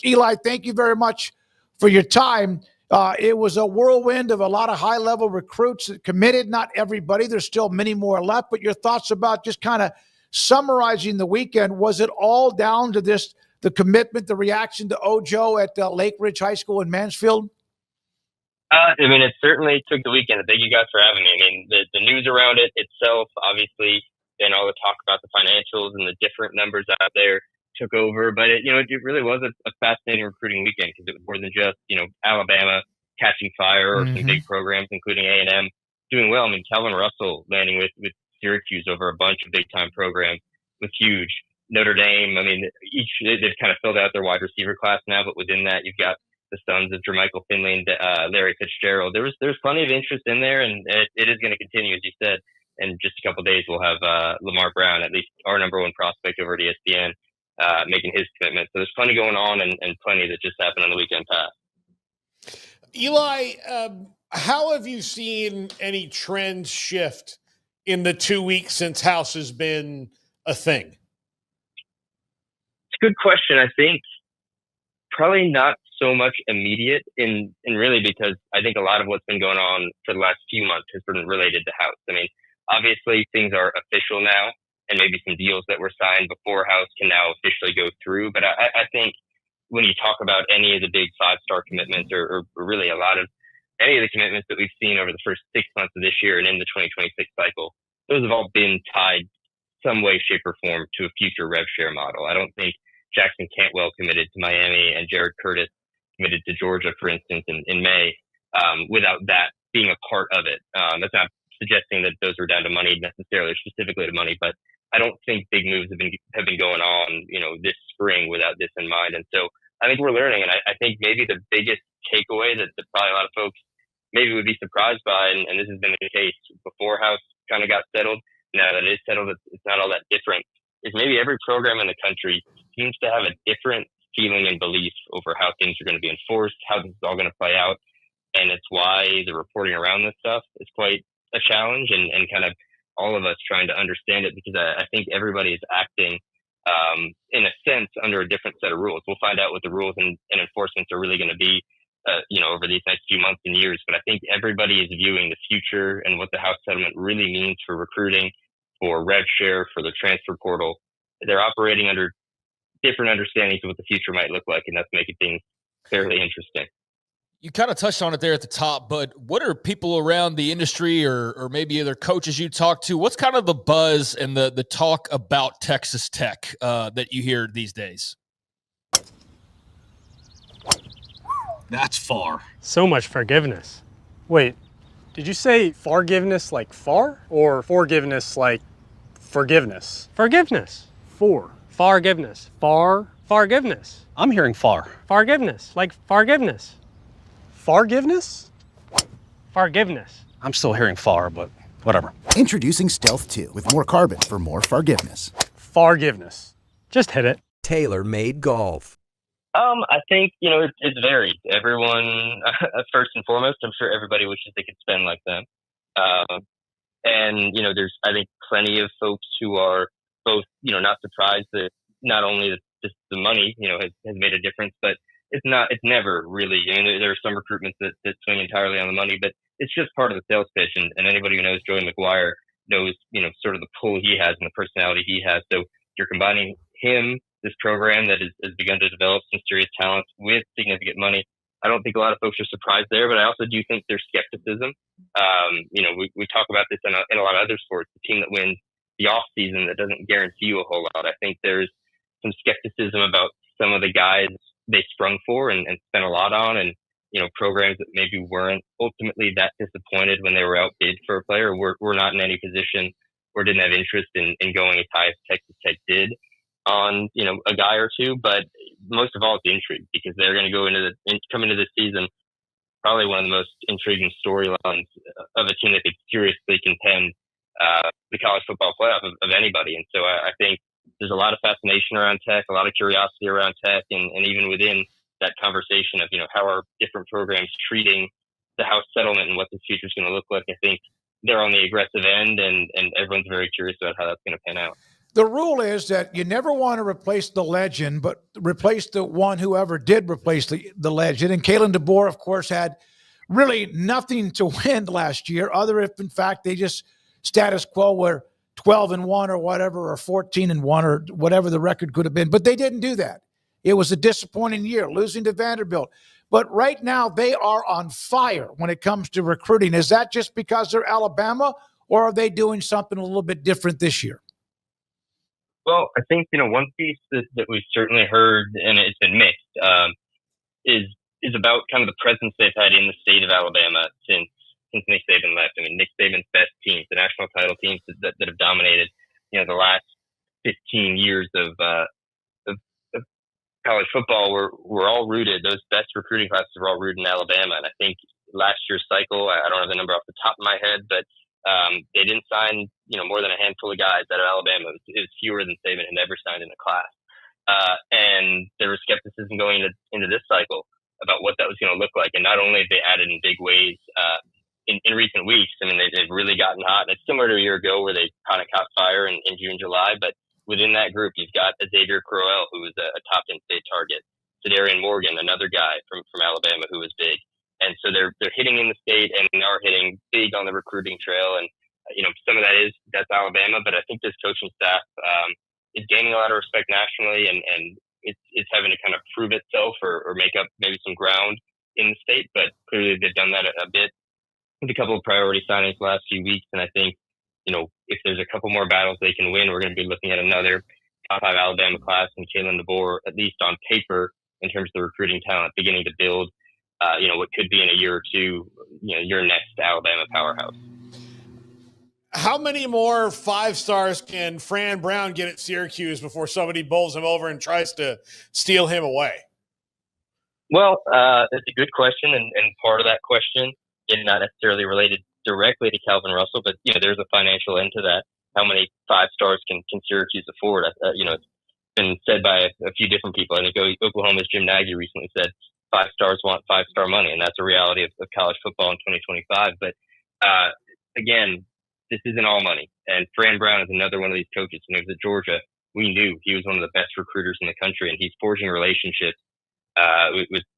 Eli, thank you very much for your time. It was a whirlwind of a lot of high-level recruits that committed. Not everybody. There's still many more left. But your thoughts about just kind of summarizing the weekend, was it all down to the commitment, the reaction to Ojo at Lake Ridge High School in Mansfield? It certainly took the weekend. Thank you guys for having me. The news around it itself, obviously, and all the talk about the financials and the different numbers out there took over. But it really was a fascinating recruiting weekend because it was more than just, Alabama catching fire or some big programs, including A&M, doing well. Calvin Russell landing with Syracuse over a bunch of big-time programs was huge. Notre Dame, they've kind of filled out their wide receiver class now, but within that, you've got the sons of Jermichael Finley and Larry Fitzgerald. There's plenty of interest in there, and it is going to continue, as you said. In just a couple of days, we'll have Lamar Brown, at least our number one prospect over at ESPN, making his commitment. So there's plenty going on and plenty that just happened on the weekend past. Eli, how have you seen any trends shift in the 2 weeks since House has been a thing? It's a good question. I think probably not so much immediate and really because I think a lot of what's been going on for the last few months has been related to House. Obviously things are official now and maybe some deals that were signed before House can now officially go through. But I think when you talk about any of the big 5-star commitments or really a lot of any of the commitments that we've seen over the first 6 months of this year and in the 2026 cycle, those have all been tied some way, shape, or form to a future rev share model. I don't think Jackson Cantwell committed to Miami and Jared Curtis committed to Georgia, for instance, in May, without that being a part of it. That's not suggesting that those are down to money necessarily, specifically to money, but I don't think big moves have been going on, this spring without this in mind. And so I think we're learning, and I think maybe the biggest takeaway that probably a lot of folks maybe would be surprised by, and this has been the case before House kind of got settled. Now that it is settled, it's not all that different. Is maybe every program in the country seems to have a different feeling and belief over how things are going to be enforced, how this is all going to play out. And it's why the reporting around this stuff is quite a challenge and kind of all of us trying to understand it, because I think everybody is acting in a sense under a different set of rules. We'll find out what the rules and enforcements are really going to be, over these next few months and years. But I think everybody is viewing the future and what the House settlement really means for recruiting, for rev share, for the transfer portal. They're operating under different understandings of what the future might look like, and that's making things fairly interesting. You kind of touched on it there at the top, but what are people around the industry or maybe other coaches you talk to? What's kind of the buzz and the talk about Texas Tech that you hear these days? That's far. So much forgiveness. Wait, did you say forgiveness like far or forgiveness like forgiveness? Forgiveness. Forgiveness. Forgiveness. I'm hearing far. Forgiveness. Like forgiveness. Forgiveness? Forgiveness. I'm still hearing far, but whatever. Introducing Stealth 2 with more carbon for more forgiveness. Forgiveness. Just hit it. TaylorMade Golf. I think, it's varied. Everyone, first and foremost, I'm sure everybody wishes they could spend like them. And, there's, I think, plenty of folks who are both, not surprised that not only that just the money, has made a difference, but it's never really, there are some recruitments that swing entirely on the money, but it's just part of the sales pitch. And anybody who knows Joey McGuire knows, sort of the pull he has and the personality he has. So you're combining him, this program that has begun to develop some serious talent with significant money. I don't think a lot of folks are surprised there, but I also do think there's skepticism. We talk about this in a lot of other sports. The team that wins the off season, that doesn't guarantee you a whole lot. I think there's some skepticism about some of the guys they sprung for and spent a lot on, and programs that maybe weren't ultimately that disappointed when they were outbid for a player, were not in any position or didn't have interest in going as high as Texas Tech did on a guy or two. But most of all, it's intrigue, because they're going to come into this season probably one of the most intriguing storylines of a team that could seriously contend the college football playoff of anybody. And so I think there's a lot of fascination around Tech, a lot of curiosity around Tech, and even within that conversation of, how are different programs treating the House settlement and what the future is going to look like. I think they're on the aggressive end, and everyone's very curious about how that's going to pan out. the rule is that you never want to replace the legend, but replace the one whoever did replace the legend. And Kalen DeBoer, of course, had really nothing to win last year, other if, in fact, they just status quo were 12-1 or whatever, or 14-1 or whatever the record could have been. But they didn't do that. It was a disappointing year, losing to Vanderbilt. But right now, they are on fire when it comes to recruiting. Is that just because they're Alabama, or are they doing something a little bit different this year? Well, I think, one piece that we've certainly heard, and it's been mixed, is about kind of the presence they've had in the state of Alabama since Nick Saban left. I mean, Nick Saban's best teams, the national title teams that have dominated, the last 15 years of college football were all rooted. Those best recruiting classes were all rooted in Alabama. And I think last year's cycle, I don't have the number off the top of my head, but they didn't sign, more than a handful of guys out of Alabama. It was fewer than Saban had ever signed in a class. And there was skepticism going into this cycle about what that was going to look like. And not only have they added in big ways in recent weeks, I mean, they've really gotten hot. And it's similar to a year ago where they kind of caught fire in June, July. But within that group, you've got Xavier Crowell, who was a top 10 state target, Sedarian Morgan, another guy from Alabama who was big. And so they're hitting in the state and are hitting big on the recruiting trail. And, some of that's Alabama, but I think this coaching staff is gaining a lot of respect nationally, and it's having to kind of prove itself or make up maybe some ground in the state. But clearly they've done that a bit with a couple of priority signings the last few weeks. And I think, if there's a couple more battles they can win, we're going to be looking at another top 5 Alabama class and Kalen DeBoer, at least on paper, in terms of the recruiting talent, beginning to build, what could be in a year or two, your next Alabama powerhouse. How many more 5 stars can Fran Brown get at Syracuse before somebody bowls him over and tries to steal him away? Well, that's a good question, and part of that question is not necessarily related directly to Calvin Russell, but there's a financial end to that. How many 5 stars can Syracuse afford? It's been said by a few different people. I think Oklahoma's Jim Nagy recently said 5 stars want 5-star money, and that's a reality of college football in 2025. But again, this isn't all money. And Fran Brown is another one of these coaches. When he was at Georgia, we knew he was one of the best recruiters in the country, and he's forging relationships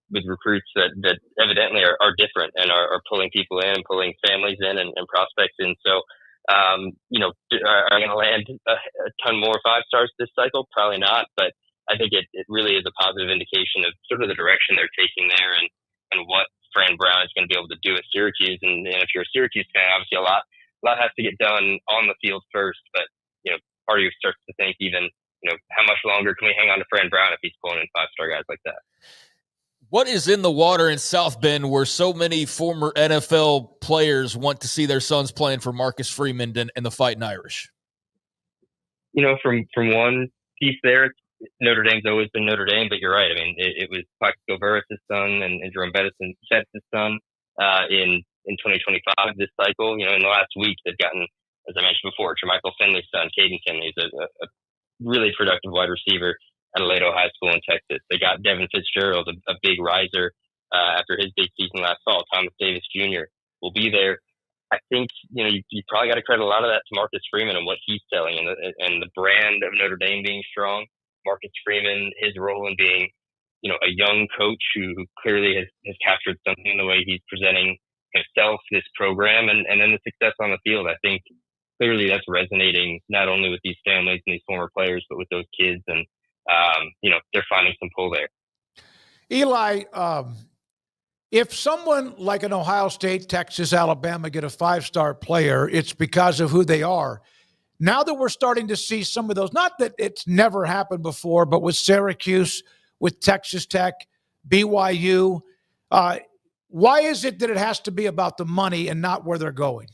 with recruits that evidently are different and are pulling people in and pulling families in and prospects in. So, are going to land a ton more 5 stars this cycle? Probably not, but I think it really is a positive indication of sort of the direction they're taking there and what Fran Brown is going to be able to do at Syracuse. And if you're a Syracuse fan, obviously a lot has to get done on the field first, but part of you starts to think even, how much longer can we hang on to Fran Brown if he's pulling in 5-star guys like that? What is in the water in South Bend where so many former NFL players want to see their sons playing for Marcus Freeman and the Fighting Irish? From one piece there, Notre Dame's always been Notre Dame, but you're right. I mean, it was Plaxico Burress' son and Jerome Bettis' son in 2025 this cycle. In the last week, they've gotten, as I mentioned before, Jermichael Finley's son, Caden Finley, is a really productive wide receiver at Aledo High School in Texas. They got Devin Fitzgerald, a big riser after his big season last fall. Thomas Davis Jr. will be there. I think you probably got to credit a lot of that to Marcus Freeman and what he's selling, and the brand of Notre Dame being strong. Marcus Freeman, his role in being a young coach who clearly has captured something in the way he's presenting himself, this program, and then the success on the field. I think clearly that's resonating not only with these families and these former players, but with those kids, and they're finding some pull there. Eli, if someone like an Ohio State, Texas, Alabama get a 5-star player, it's because of who they are. Now that we're starting to see some of those, not that it's never happened before, but with Syracuse, with Texas Tech, BYU, why is it that it has to be about the money and not where they're going?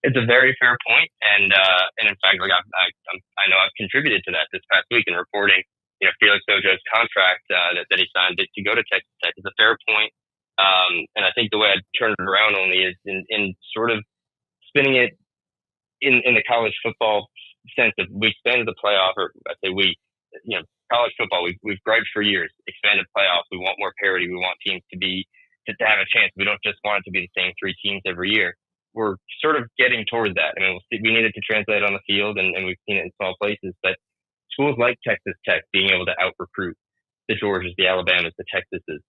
It's a very fair point, and in fact, like I know I've contributed to that this past week in reporting, Felix Ojo's contract that he signed to go to Texas Tech. Is a fair point, and I think the way I'd turn it around only is in sort of spinning it in the college football sense of we expanded the playoff, or I say college football. We've griped for years, expanded playoffs. We want more parity. We want teams to have a chance. We don't just want it to be the same 3 teams every year. we're sort of getting toward that. I mean, we needed to translate on the field, and we've seen it in small places. But schools like Texas Tech being able to out-recruit the Georgias, the Alabamas, the Texases,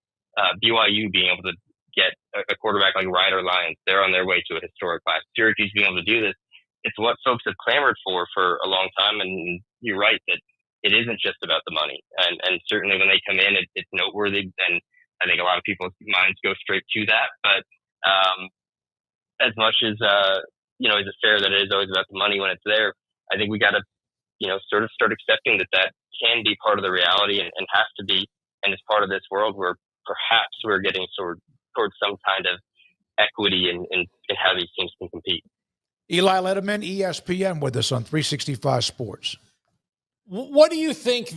BYU being able to get a quarterback like Ryder Lyons, they're on their way to a historic class. Syracuse being able to do this, it's what folks have clamored for a long time. And you're right that it isn't just about the money. And certainly when they come in, it's noteworthy. And I think a lot of people's minds go straight to that. But as much as, is it fair that it is always about the money when it's there, I think we got to, sort of start accepting that can be part of the reality and has to be. And it's part of this world where perhaps we're getting towards some kind of equity in how these teams can compete. Eli Lederman, ESPN, with us on 365 Sports. What do you think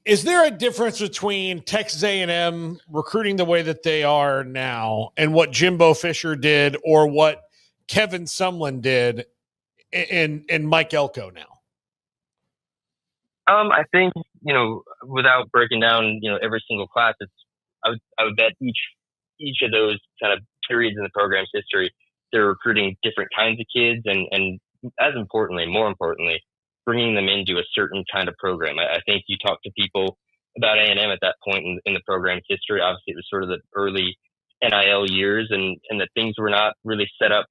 is there a difference between Texas A&M recruiting the way that they are now and what Jimbo Fisher did or what Kevin Sumlin did and Mike Elko now? I think, without breaking down, every single class, I would bet each of those kind of periods in the program's history, they're recruiting different kinds of kids and more importantly, bringing them into a certain kind of program. I think you talk to people about A&M at that point in the program's history. Obviously, it was sort of the early NIL years and that things were not really set up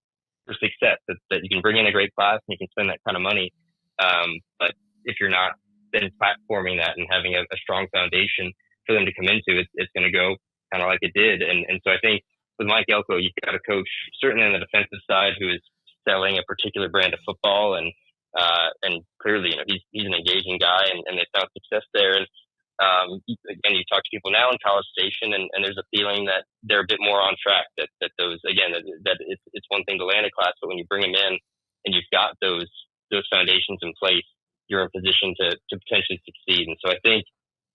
for success, that you can bring in a great class and you can spend that kind of money. But if you're not then platforming that and having a strong foundation for them to come into, it's going to go kind of like it did. And so I think with Mike Elko, you've got a coach certainly on the defensive side who is selling a particular brand of football and clearly, he's an engaging guy and they found success there. And again, you talk to people now in College Station and there's a feeling that they're a bit more on track, that it's one thing to land a class, but when you bring them in and you've got those foundations in place, you're in position to potentially succeed. And so I think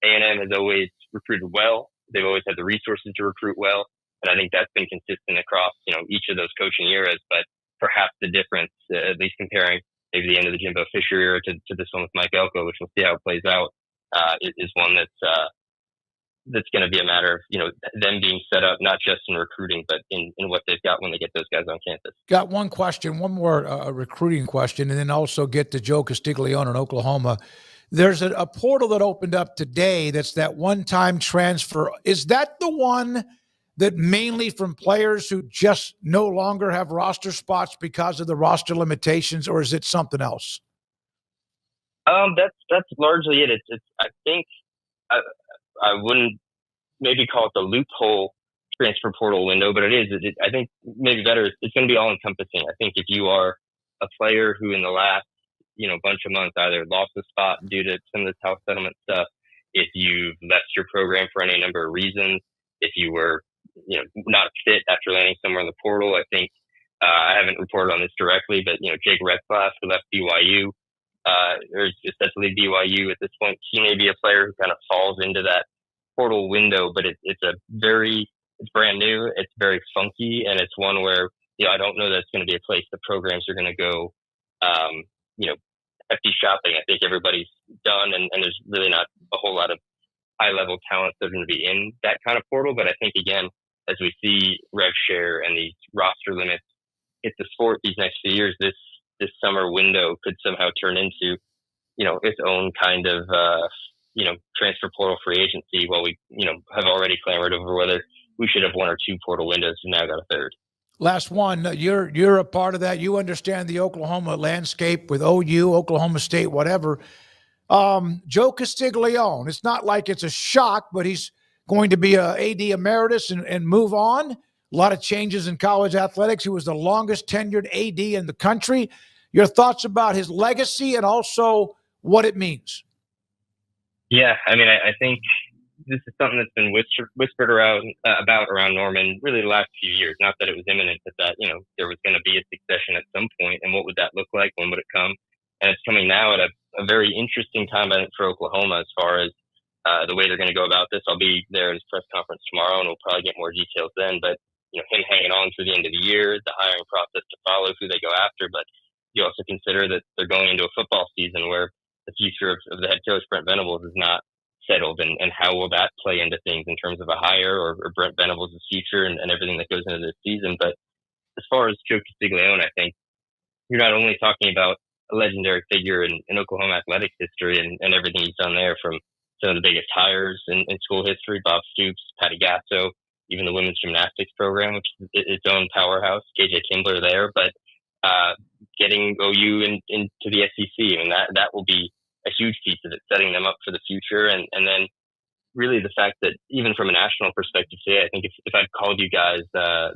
A&M has always recruited well. They've always had the resources to recruit well. And I think that's been consistent across, each of those coaching eras. But perhaps the difference, at least comparing maybe the end of the Jimbo Fisher era to this one with Mike Elko, which we'll see how it plays out, is one that's going to be a matter of, them being set up, not just in recruiting, but in what they've got when they get those guys on campus. Got one more recruiting question, and then also get to Joe Castiglione in Oklahoma. There's a portal that opened up today that's that one-time transfer. Is that the one that mainly from players who just no longer have roster spots because of the roster limitations, or is it something else? That's largely it. It's I think I wouldn't maybe call it the loophole transfer portal window, but it is. I think maybe better. It's going to be all encompassing. I think if you are a player who in the last bunch of months either lost a spot due to some of this house settlement stuff, if you've left your program for any number of reasons, if you were not fit after landing somewhere in the portal, I think I haven't reported on this directly, but Jake Redclass, who left BYU, or is set to leave BYU at this point, he may be a player who kind of falls into that portal window, but it's brand new, it's very funky, and it's one where I don't know that it's going to be a place the programs are going to go hefty shopping. I think everybody's done, and there's really not a whole lot of high level talent that are going to be in that kind of portal. But I think again, as we see rev share and these roster limits hit the sport these next few years, this summer window could somehow turn into its own kind of transfer portal free agency. While we have already clamored over whether we should have one or two portal windows, and now got a third. Last one. You're a part of that. You understand the Oklahoma landscape with OU, Oklahoma State, whatever. Joe Castiglione, it's not like it's a shock, but he's going to be a AD emeritus and move on. A lot of changes in college athletics. He was the longest tenured AD in the country. Your thoughts about his legacy and also what it means? Yeah, I mean, I think this is something that's been whispered around Norman really the last few years. Not that it was imminent, but that there was going to be a succession at some point, and what would that look like? When would it come? And it's coming now at a very interesting time, I think, for Oklahoma as far as the way they're going to go about this. I'll be there at his press conference tomorrow, and we'll probably get more details then. But him hanging on through the end of the year, the hiring process to follow, who they go after. But you also consider that they're going into a football season where the future of the head coach, Brent Venables, is not settled, and how will that play into things in terms of a hire or Brent Venables' future and everything that goes into this season. But as far as Joe Castiglione, I think you're not only talking about a legendary figure in Oklahoma athletics history and everything he's done there, from some of the biggest hires in school history, Bob Stoops, Patty Gasso, even the women's gymnastics program, which is its own powerhouse, KJ Kimbler there, but getting OU into the SEC, I mean, that will be a huge piece of it, setting them up for the future. And then really the fact that even from a national perspective today, I think if I'd called you guys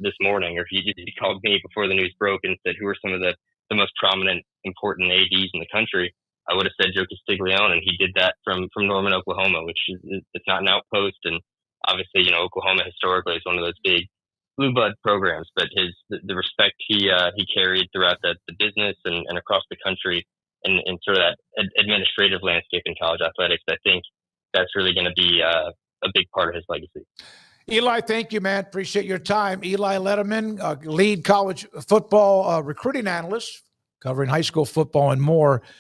this morning, or if you called me before the news broke and said, who are some of the most prominent, important ADs in the country, I would have said Joe Castiglione, and he did that from Norman, Oklahoma, which it's not an outpost. And obviously, Oklahoma historically is one of those big blue blood programs, but the respect he carried throughout the business and across the country and sort of that administrative landscape in college athletics, I think that's really going to be a big part of his legacy. Eli, thank you, man. Appreciate your time. Eli Lederman, lead college football recruiting analyst, covering high school football and more